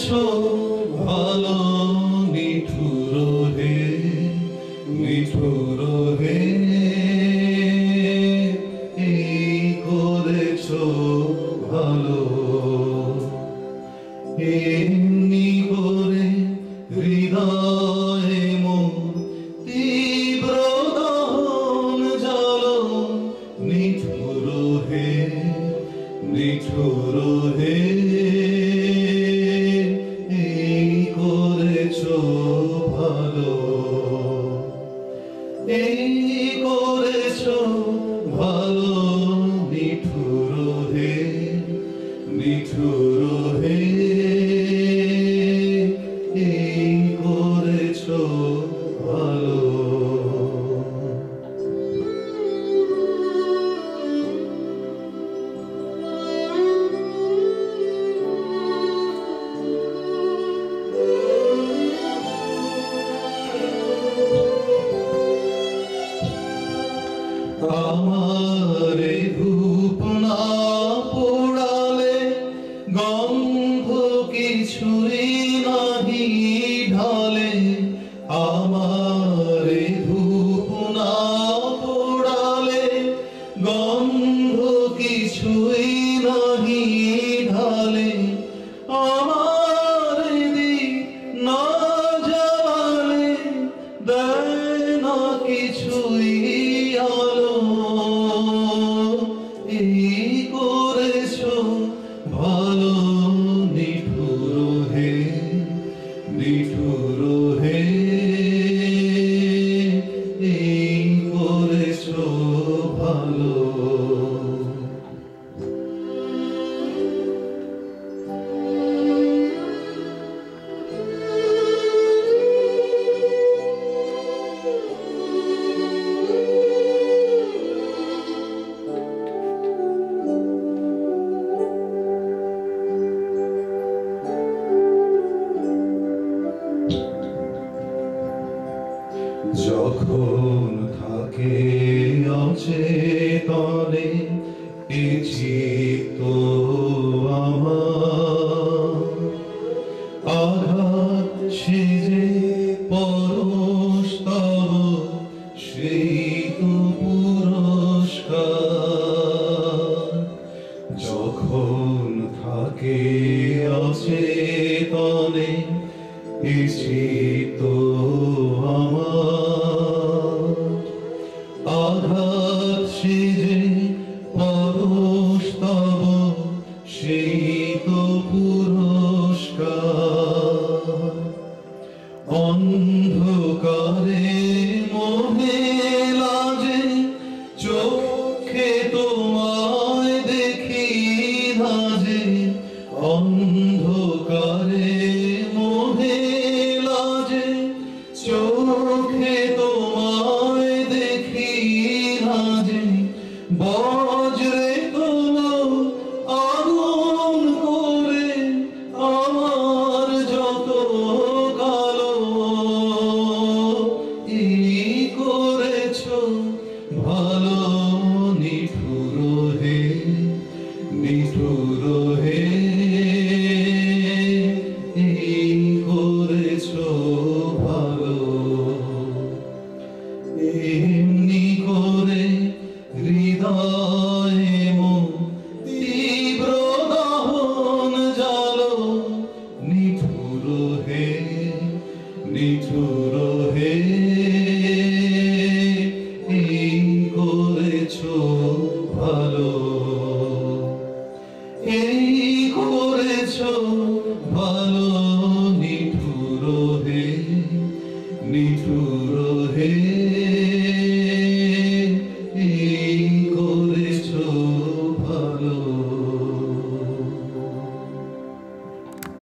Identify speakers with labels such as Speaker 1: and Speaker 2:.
Speaker 1: করেছো ভালো নিঠুর হে, নিঠুর হে, এই করেছো ভালো। এমনি করে হৃদয়ে মোর তীব্র দহন জ্বালো, নিঠুর হে, নিঠুর হে, এই করেছো ভালো, এই করেছো ভালো, নিঠুর হে, নিঠুর হে, এই করেছো ভালো। আমার এই ধূপ না পোড়ালে গন্ধ কিছুই নাহি ঢালে, আমার এই ধূপ না পোড়ালে গন্ধ কিছুই নাহি ঢালে, আমার দীপ না জ্বালালে দেয় না কিছুই আলো, এই করেছো ভালো, নিঠুর হে, নিঠুর হে, এই করেছো ভালো। যখন থাকে অচেতনে এ চিত্ত আমার, আঘাত সেজে পরশ তব সেই তো পুরস্কার। যখন থাকে অচেতনে এ চিত্ত আমার, আঘাত সেজে পরশ তব সেই তো পুরস্কার। অন্ধকারে মোহে লাজে চোখে তোমায় দেখি ধাজে, অন্ধকারে